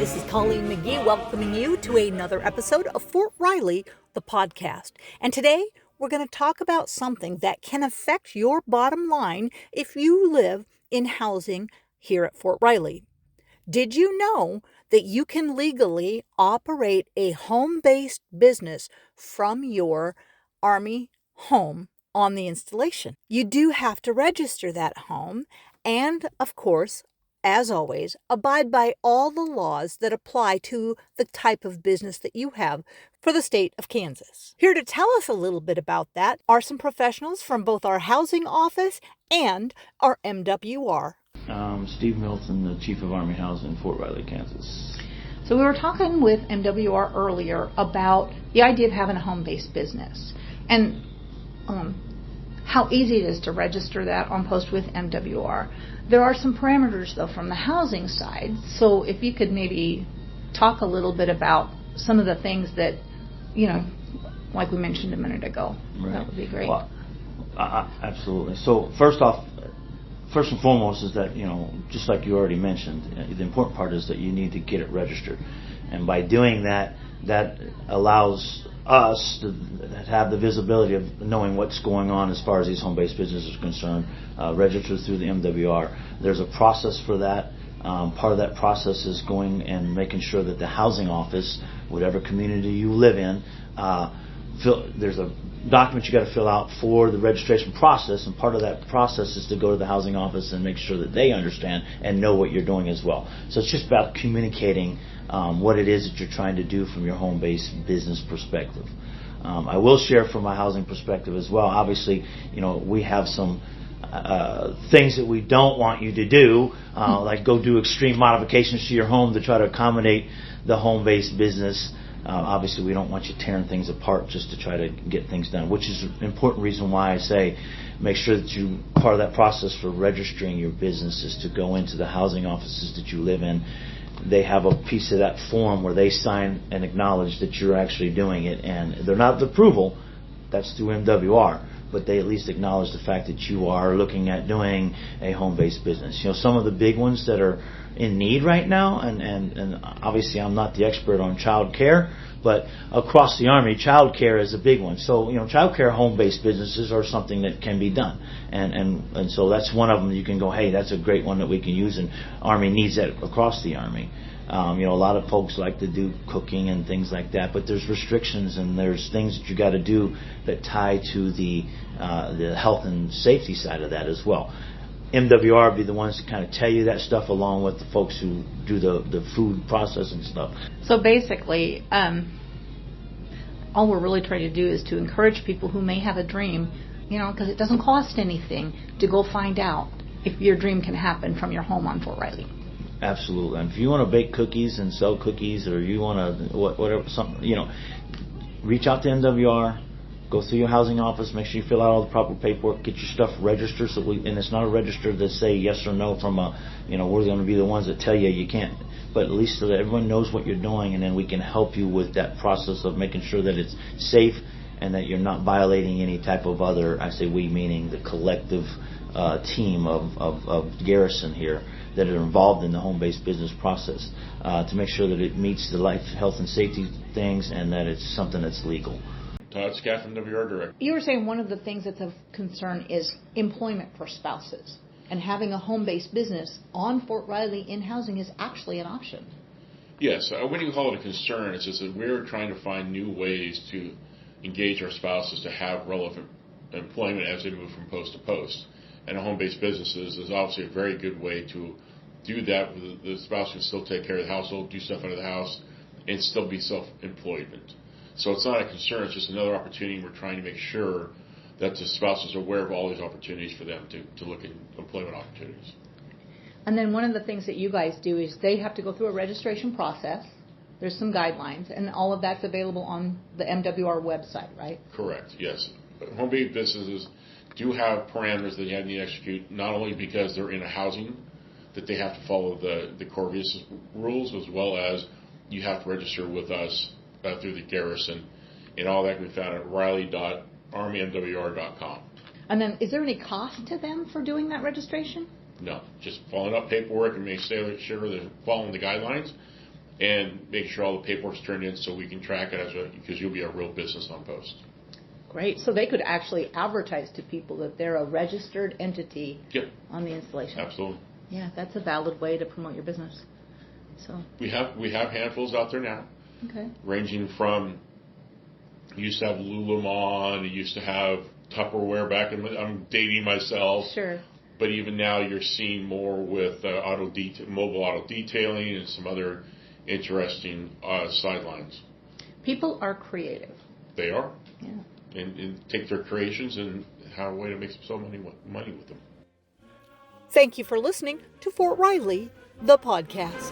this is Colleen McGee welcoming you to another episode of Fort Riley, the podcast. And today we're going to talk about something that can affect your bottom line if you live in housing here at Fort Riley. Did you know that you can legally operate a home-based business from your Army home on the installation? You do have to register that home and, of course, as always, abide by all the laws that apply to the type of business that you have for the state of Kansas. Here to tell us a little bit about that are some professionals from both our housing office and our MWR. Steve Milton, the Chief of Army Housing, Fort Riley, Kansas. So we were talking with MWR earlier about the idea of having a home-based business and how easy it is to register that on post with MWR. There are some parameters, though, from the housing side. So if you could maybe talk a little bit about some of the things that, like we mentioned a minute ago, right. That would be great. Well, absolutely. So first and foremost is that, just like you already mentioned, the important part is that you need to get it registered. And by doing that, that allows us to have the visibility of knowing what's going on as far as these home-based businesses are concerned, registered through the MWR. There's a process for that. Part of that process is going and making sure that the housing office, whatever community you live in, there's a document you got to fill out for the registration process, and part of that process is to go to the housing office and make sure that they understand and know what you're doing as well. So it's just about communicating what it is that you're trying to do from your home-based business perspective. I will share from my housing perspective as well. Obviously, we have some things that we don't want you to do, like go do extreme modifications to your home to try to accommodate the home-based business. Obviously, we don't want you tearing things apart just to try to get things done, which is an important reason why I say make sure that part of that process for registering your business is to go into the housing offices that you live in. They have a piece of that form where they sign and acknowledge that you're actually doing it, and they're not the approval, that's through MWR, but they at least acknowledge the fact that you are looking at doing a home-based business. Some of the big ones that are in need right now, and obviously I'm not the expert on child care, but across the Army, child care is a big one. So, child care home-based businesses are something that can be done. And so that's one of them you can go, hey, that's a great one that we can use, and Army needs that across the Army. A lot of folks like to do cooking and things like that, but there's restrictions and there's things that you got to do that tie to the health and safety side of that as well. MWR would be the ones to kind of tell you that stuff, along with the folks who do the food processing stuff. So basically, all we're really trying to do is to encourage people who may have a dream, because it doesn't cost anything to go find out if your dream can happen from your home on Fort Riley. Absolutely. And if you want to bake cookies and sell cookies, or you want to whatever, something, reach out to MWR. Go through your housing office, make sure you fill out all the proper paperwork, get your stuff registered, and it's not a register that say yes or no from we're going to be the ones that tell you can't, but at least so that everyone knows what you're doing, and then we can help you with that process of making sure that it's safe and that you're not violating any type of other, I say we meaning the collective team of Garrison here that are involved in the home-based business process to make sure that it meets the life, health, and safety things, and that it's something that's legal. Todd Scaffin, WR Director. You were saying one of the things that's of concern is employment for spouses, and having a home-based business on Fort Riley in housing is actually an option. Yes, I wouldn't call it a concern. It's just that we're trying to find new ways to engage our spouses to have relevant employment as they move from post to post. And home-based businesses is obviously a very good way to do that. The spouse can still take care of the household, do stuff under the house, and still be self-employment. So it's not a concern, it's just another opportunity. We're trying to make sure that the spouses are aware of all these opportunities for them to look at employment opportunities. And then one of the things that you guys do is they have to go through a registration process. There's some guidelines, and all of that's available on the MWR website, right? Correct, yes. Home-based businesses do have parameters that you have to execute, not only because they're in a housing, that they have to follow the Corvius rules, as well as you have to register with us through the Garrison, and all that can be found at riley.armymwr.com. And then, is there any cost to them for doing that registration? No, just following up paperwork and make sure they're following the guidelines, and make sure all the paperwork's turned in so we can track it because you'll be a real business on post. Great. So they could actually advertise to people that they're a registered entity Yep. on the installation. Absolutely. Yeah, that's a valid way to promote your business. So We have handfuls out there now, okay. ranging from, you used to have Lululemon, you used to have Tupperware back in, I'm dating myself. Sure. But even now you're seeing more with mobile auto detailing and some other interesting sidelines. People are creative. They are. Yeah. And take their creations and have a way to make some money with them. Thank you for listening to Fort Riley, the podcast.